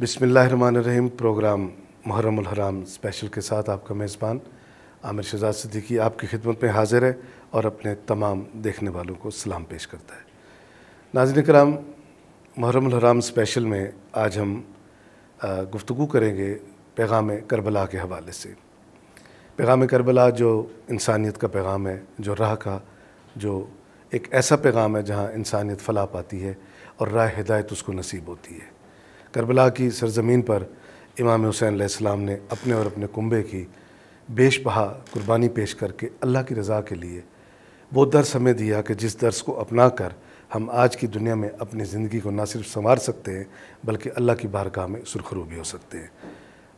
بسم اللہ الرحمن الرحیم۔ پروگرام محرم الحرام اسپیشل کے ساتھ آپ کا میزبان عامر شہزاد صدیقی آپ کی خدمت میں حاضر ہے اور اپنے تمام دیکھنے والوں کو سلام پیش کرتا ہے۔ ناظرین کرام، محرم الحرام اسپیشل میں آج ہم گفتگو کریں گے پیغام کربلا کے حوالے سے۔ پیغام کربلا جو انسانیت کا پیغام ہے، جو راہ کا، جو ایک ایسا پیغام ہے جہاں انسانیت فلاح پاتی ہے اور راہ ہدایت اس کو نصیب ہوتی ہے۔ کربلا کی سرزمین پر امام حسین علیہ السلام نے اپنے اور اپنے کنبے کی بیش بہا قربانی پیش کر کے اللہ کی رضا کے لیے وہ درس ہمیں دیا کہ جس درس کو اپنا کر ہم آج کی دنیا میں اپنی زندگی کو نہ صرف سنوار سکتے ہیں بلکہ اللہ کی بارگاہ میں سرخرو بھی ہو سکتے ہیں۔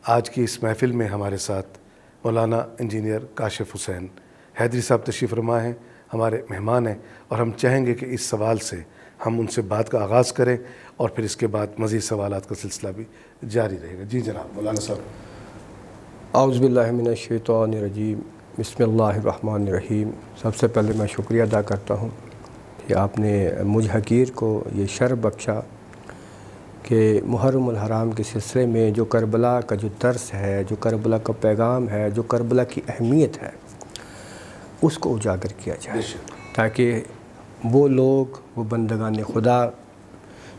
آج کی اس محفل میں ہمارے ساتھ مولانا انجینئر کاشف حسین حیدری صاحب تشریف فرما ہیں، ہمارے مہمان ہیں، اور ہم چاہیں گے کہ اس سوال سے ہم ان سے بات کا آغاز کریں اور پھر اس کے بعد مزید سوالات کا سلسلہ بھی جاری رہے گا۔ جی جناب مولانا صاحب۔ اعوذ باللہ من الشیطان الرجیم، بسم اللہ الرحمن الرحیم۔ سب سے پہلے میں شکریہ ادا کرتا ہوں کہ آپ نے مجھ حقیر کو یہ شرف بخشا کہ محرم الحرام کے سلسلے میں جو کربلا کا جو درس ہے، جو کربلا کا پیغام ہے، جو کربلا کی اہمیت ہے، اس کو اجاگر کیا جائے تاکہ وہ لوگ، وہ بندگان خدا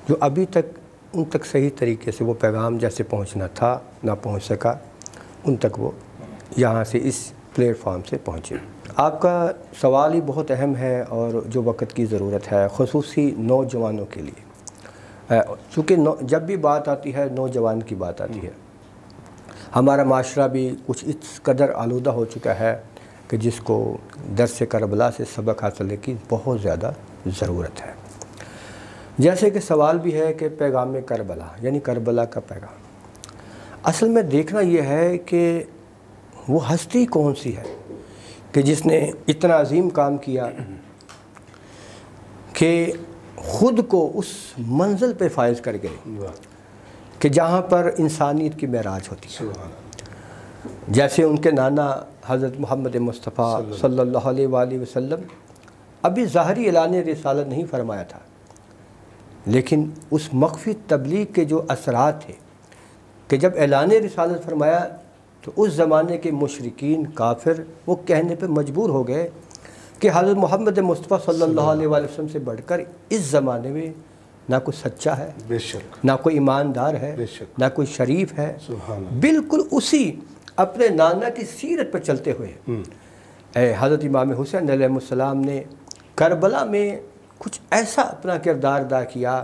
جو ابھی تک ان تک صحیح طریقے سے وہ پیغام جیسے پہنچنا تھا نہ پہنچ سکا، ان تک وہ یہاں سے اس پلیٹ فارم سے پہنچے۔ آپ کا سوال ہی بہت اہم ہے اور جو وقت کی ضرورت ہے، خصوصی نوجوانوں کے لیے، چونکہ جب بھی بات آتی ہے نوجوان کی بات آتی ہے۔ ہمارا معاشرہ بھی کچھ اس قدر آلودہ ہو چکا ہے کہ جس کو درس کربلا سے سبق حاصل کی بہت زیادہ ضرورت ہے۔ جیسے کہ سوال بھی ہے کہ پیغام کربلا یعنی کربلا کا پیغام، اصل میں دیکھنا یہ ہے کہ وہ ہستی کون سی ہے کہ جس نے اتنا عظیم کام کیا کہ خود کو اس منزل پہ فائز کر گئے کہ جہاں پر انسانیت کی معراج ہوتی ہے۔ جیسے ان کے نانا حضرت محمد مصطفیٰ صلی اللہ علیہ وآلہ وسلم ابھی ظاہری اعلان رسالت نہیں فرمایا تھا، لیکن اس مخفی تبلیغ کے جو اثرات تھے کہ جب اعلان رسالت فرمایا تو اس زمانے کے مشرکین کافر وہ کہنے پہ مجبور ہو گئے کہ حضرت محمد مصطفیٰ صلی اللہ علیہ وآلہ وسلم سے بڑھ کر اس زمانے میں نہ کوئی سچا ہے، بے شک، نہ کوئی ایماندار ہے، بے شک، نہ کوئی شریف ہے۔ سبحان اللہ۔ بالکل اسی اپنے نانا کی سیرت پر چلتے ہوئے حضرت امام حسین علیہ السلام نے کربلا میں کچھ ایسا اپنا کردار ادا کیا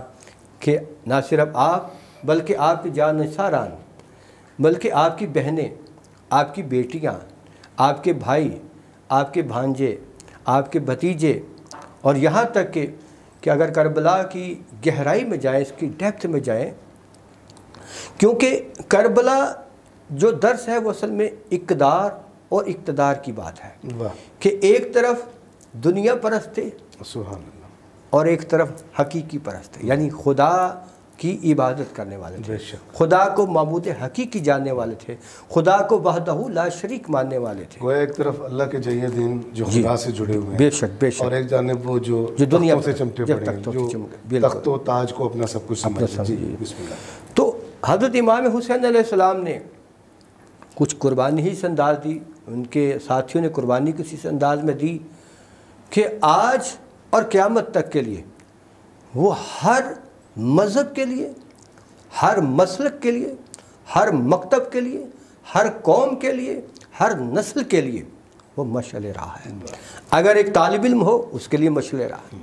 کہ نہ صرف آپ بلکہ آپ کی جانثاران، بلکہ آپ کی بہنیں، آپ کی بیٹیاں، آپ کے بھائی، آپ کے بھانجے، آپ کے بھتیجے، اور یہاں تک کہ اگر کربلا کی گہرائی میں جائیں، اس کی ڈیپتھ میں جائیں، کیونکہ کربلا جو درس ہے وہ اصل میں اقتدار اور اقتدار کی بات ہے کہ ایک طرف دنیا پرست تھے سبحان اللہ اور ایک طرف حقیقی پرست تھے، یعنی خدا کی عبادت کرنے والے تھے، خدا کو معبود حقیقی جاننے والے تھے، خدا کو وحدہ لا شریک ماننے والے تھے۔ وہ ایک طرف اللہ کے جہیہ دین جو خدا سے جڑے ہوئے ہیں، بے شک بے شک، اور ایک جانب وہ جو دنیا تختوں سے چمٹے پڑے ہیں، جو تخت و تاج کو اپنا سب کچھ سمجھتے ہیں۔ جی بسم اللہ۔ تو حضرت امام حسین علیہ السلام نے کچھ قربانی ہی اس انداز دی، ان کے ساتھیوں نے قربانی کسی اس انداز میں دی کہ آج اور قیامت تک کے لیے وہ ہر مذہب کے لیے، ہر مسلک کے لیے، ہر مکتب کے لیے، ہر قوم کے لیے، ہر نسل کے لیے وہ مشعل راہ ہے۔ اگر ایک طالب علم ہو اس کے لیے مشعل راہ،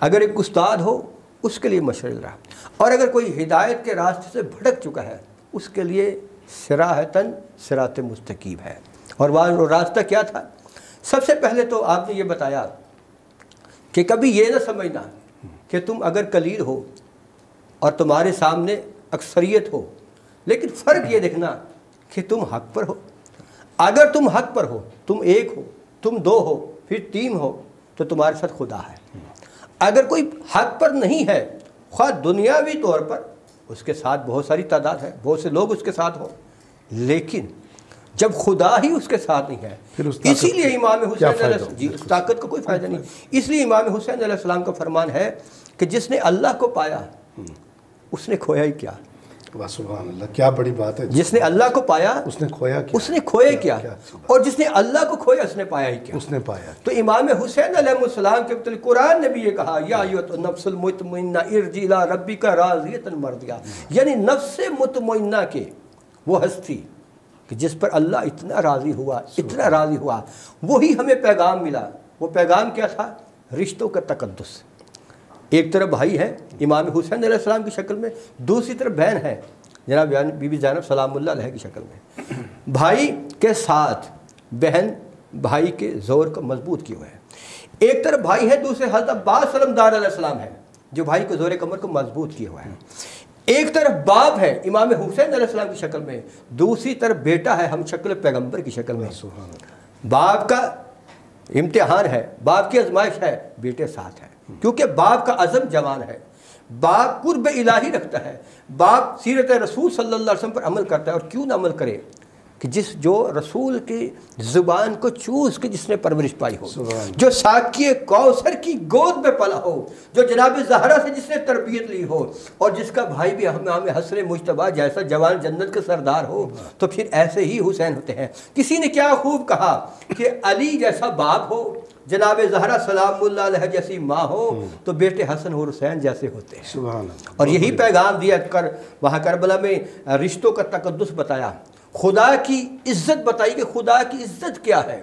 اگر ایک استاد ہو اس کے لیے مشعل راہ، اور اگر کوئی ہدایت کے راستے سے بھٹک چکا ہے اس کے لیے صراحتاً صراط مستقیم ہے۔ اور وہ راستہ کیا تھا؟ سب سے پہلے تو آپ نے یہ بتایا کہ کبھی یہ نہ سمجھنا کہ تم اگر قلیل ہو اور تمہارے سامنے اکثریت ہو، لیکن فرق یہ دیکھنا کہ تم حق پر ہو۔ اگر تم حق پر ہو، تم ایک ہو، تم دو ہو، پھر تین ہو، تو تمہارے ساتھ خدا ہے۔ اگر کوئی حق پر نہیں ہے، خواہ دنیاوی طور پر اس کے ساتھ بہت ساری تعداد ہے، بہت سے لوگ اس کے ساتھ ہوں، لیکن جب خدا ہی اس کے ساتھ نہیں ہے، اسی لیے امام حسین علیہ اس طاقت کو کوئی فائدہ نہیں۔ اس لیے امام حسین علیہ السلام کا فرمان ہے کہ جس نے اللہ کو پایا اس نے کھویا ہی کیا۔ वाह सुभान अल्लाह, क्या बड़ी बात है। जिसने अल्लाह को पाया उसने खोया क्या? उसने खोया क्या? और जिसने अल्लाह को खोया उसने पाया ही क्या? उसने पाया। तो इमाम हुसैन अलैहिस्सलाम के मतलब कुरान ने भी ये कहा, या अय्युहन नफ्सुल मुतमइन्ना इरजी इला रब्बिका राज़ियतन मर्दिया, यानी नफ्स मुतमइन्ना के वो हस्ती कि जिस पर अल्लाह इतना राज़ी हुआ, इतना राज़ी हुआ, वही हमें पैगाम मिला। वो पैगाम क्या था? रिश्तों का तकद्दुस। एक तरफ भाई है इमाम हुसैन अलैहिस्सलाम की शक्ल में, दूसरी तरफ बहन है जनाब बीबी ज़ैनब सलामुल्लाह अलैहा की शक्ल में। भाई के साथ बहन भाई के ज़ोर को मजबूत किए हुए है। एक तरफ भाई है, दूसरे हज़रत अब्बास सलामदार अलैहिस्सलाम है जो भाई को ज़ोर कमर को मजबूत किए हुआ है। एक तरफ बाप है इमाम हुसैन अलैहिस्सलाम की शक्ल में, दूसरी तरफ बेटा है हम शक्ल पैगम्बर की शक्ल में। बाप का इम्तिहान है, बाप की आजमाइश है, बेटे साथ है, क्योंकि बाप का अज़म जवान है, बाप कुर्ब इलाही रखता है, बाप सीरत रसूल सल्लल्लाहु अलैहि वसल्लम पर अमल करता है। और क्यों ना अमल करे कि जो रसूल की ज़ुबान को चूस के जिसने परवरिश पाई हो, जो साकिए कौसर की गोद में पला हो, जो जनाब ज़हरा से जिसने तरबियत ली हो, और जिसका भाई भी हमें हसरे मुश्तबा जैसा जवान जन्नत के सरदार हो, तो फिर ऐसे ही हुसैन होते हैं। किसी ने क्या खूब कहा कि अली जैसा बाप हो, जनाब ज़हरा सलामुल्लाह अलैहा जैसी माँ हो, तो बेटे हसन और हुसैन जैसे होते हैं। सुभान अल्लाह। और यही पैगाम दिया कर वहाँ करबला में रिश्तों का तकद्दुस बताया, खुदा की इज्जत बताई कि खुदा की इज्जत क्या है,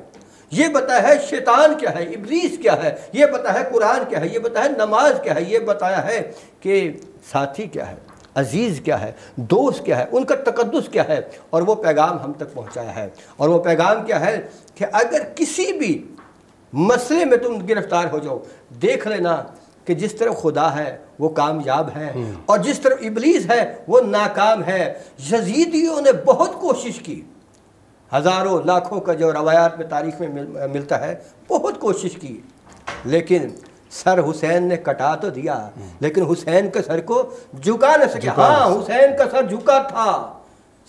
ये बताया है शैतान क्या है, इब्लीस क्या है, ये बताया है कुरान क्या है, ये बताया है नमाज क्या है, ये बताया है कि साथी क्या है, अजीज़ क्या है, दोस्त क्या है, उनका तकद्दुस क्या है, और वो पैगाम हम तक पहुँचाया है। और वो पैगाम क्या है कि अगर किसी भी मसले में तुम गिरफ्तार हो जाओ, देख लेना कि जिस तरफ खुदा है वो कामयाब है और जिस तरफ इब्लीस है वो नाकाम है। यजीदियों ने बहुत कोशिश की, हज़ारों लाखों का जो रवायात में तारीख़ में मिलता है, बहुत कोशिश की, लेकिन सर हुसैन ने कटा तो दिया, लेकिन हुसैन के सर को झुका न सके। हाँ, हुसैन का सर झुका था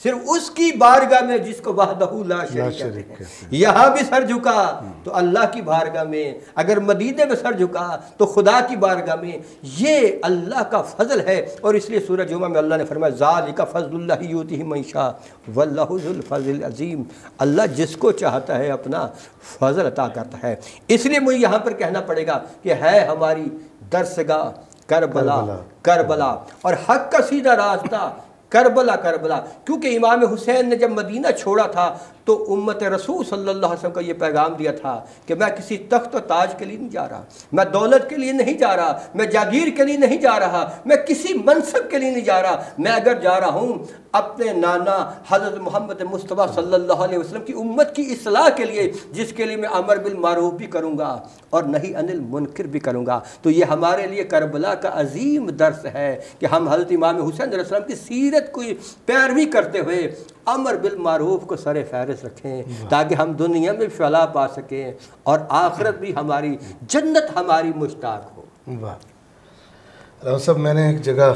सिर्फ उसकी बारगाह में जिसको वहदहू ला शरीक है। यहाँ भी सर झुका तो अल्लाह की बारगाह में, अगर मदीने में सर झुका तो खुदा की बारगाह में। ये अल्लाह का फजल है। और इसलिए सूरह जुमा में अल्लाह ने फरमाया ज़ालिका फज़लुल्लाहि युतीहि मन यशा वल्लाहु ज़ुल फ़ज़लिल अज़ीम। अल्लाह जिसको चाहता है अपना फजल अता करता है। इसलिए मुझे यहाँ पर कहना पड़ेगा कि है हमारी दरसगाह करबला, करबला और हक का सीधा रास्ता करबला, करबला। क्योंकि इमाम हुसैन ने जब मदीना छोड़ा था तो उम्मत रसूल सल्लल्लाहु अलैहि वसल्लम का ये पैगाम दिया था कि मैं किसी तख्त और ताज के लिए नहीं जा रहा, मैं दौलत के लिए नहीं जा रहा, मैं जागीर के लिए नहीं जा रहा, मैं किसी मनसब के लिए नहीं जा रहा। मैं अगर जा रहा हूँ अपने नाना हज़रत मोहम्मद मुस्तफ़ा सल्लल्लाहु अलैहि वसल्लम की उम्मत की इस्लाह के लिए, जिसके लिए मैं अमर बिल मारूफ भी करूँगा और नहीं अनिल मुनकर भी करूँगा। तो ये हमारे लिए करबला का अजीम दर्स है कि हम हज़रत इमाम हुसैन अलैहिस्सलाम की सीरत को पैरवी करते हुए अमर बिल मारूफ को सरे फहरिस्त रखें, ताकि हम दुनिया में फलाह पा सकें और आखिरत भी हमारी, जन्नत हमारी मुश्ताक हो। वाह साहब, मैंने एक जगह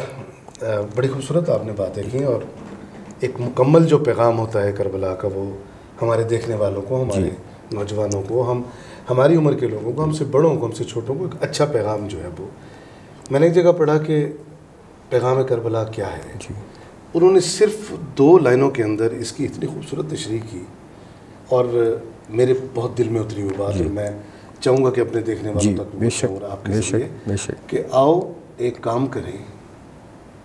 बड़ी खूबसूरत आपने बातें की और एक मुकम्मल जो पैगाम होता है करबला का, वो हमारे देखने वालों को, हमारे नौजवानों को, हमारी उम्र के लोगों को, हमसे बड़ों को, हमसे छोटों को एक अच्छा पैगाम जो है वो, मैंने एक जगह पढ़ा कि पैगाम करबला क्या है। उन्होंने सिर्फ 2 लाइनों के अंदर इसकी इतनी खूबसूरत तशरीह की और मेरे बहुत दिल में उतरी हुई बात है। मैं चाहूँगा कि अपने देखने वालों तक और आपके ज़रिए कि आओ एक काम करें,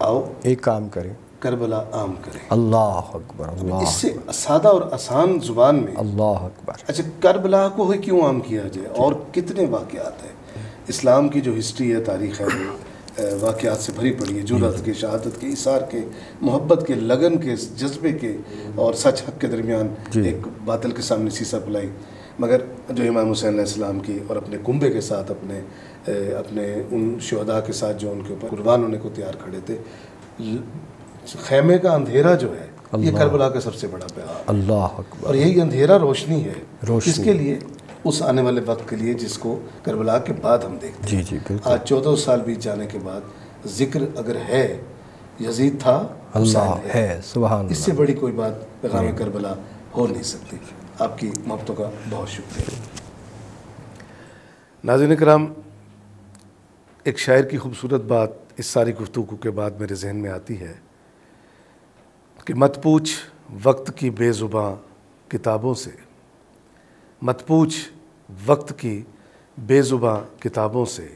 आओ एक काम करें, करबला आम करें। अल्लाह अकबर, अल्लाह। इससे सादा और आसान ज़ुबान में अल्लाह अकबर। अच्छा, करबला को क्यों आम किया जाए और कितने वाक़यात हैं। इस्लाम की जो हिस्ट्री है, तारीख़ है, वो वाक़यात से भरी पड़ी है। जुर्रत के, शहादत के, इसार के, मोहब्बत के, लगन के, जज्बे के और सच हक के दरमियान एक बातिल के सामने सीसा पिलाई। मगर जो इमाम हुसैन अलैहिस्सलाम की और अपने कुंबे के साथ, अपने उन शुहदा के साथ जो उनके ऊपर कुर्बान होने को तैयार खड़े थे, खैमे का अंधेरा जो है ये करबला का सबसे बड़ा पैगाम। अल्लाह अकबर। और यही अंधेरा रोशनी है, किसके लिए? उस आने वाले वक्त के लिए जिसको करबला के बाद हम देखते हैं। जी बिल्कुल। आज 14 साल बीत जाने के बाद जिक्र अगर है, यजीद था, अल्लाह है, सुभान अल्लाह। इससे बड़ी कोई बात पैगाम करबला हो नहीं सकती। आपकी मोहब्बतों का बहुत शुक्रिया। नाज़रीन किराम, एक शायर की खूबसूरत बात इस सारी गुफ्तगू के बाद मेरे जहन में आती है کہ مت پوچھ وقت کی بے زباں کتابوں سے، مت پوچھ وقت کی بے زباں کتابوں سے،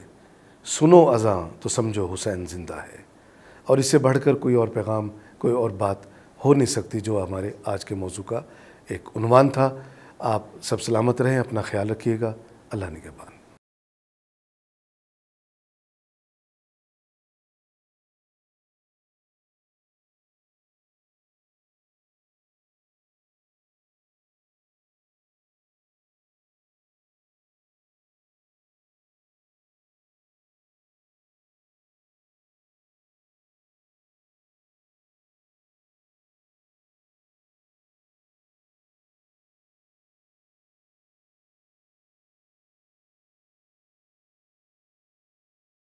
سنو اذاں تو سمجھو حسین زندہ ہے۔ اور اس سے بڑھ کر کوئی اور پیغام، کوئی اور بات ہو نہیں سکتی جو ہمارے آج کے موضوع کا ایک عنوان تھا۔ آپ سب سلامت رہیں، اپنا خیال رکھیے گا۔ اللہ نگہبان۔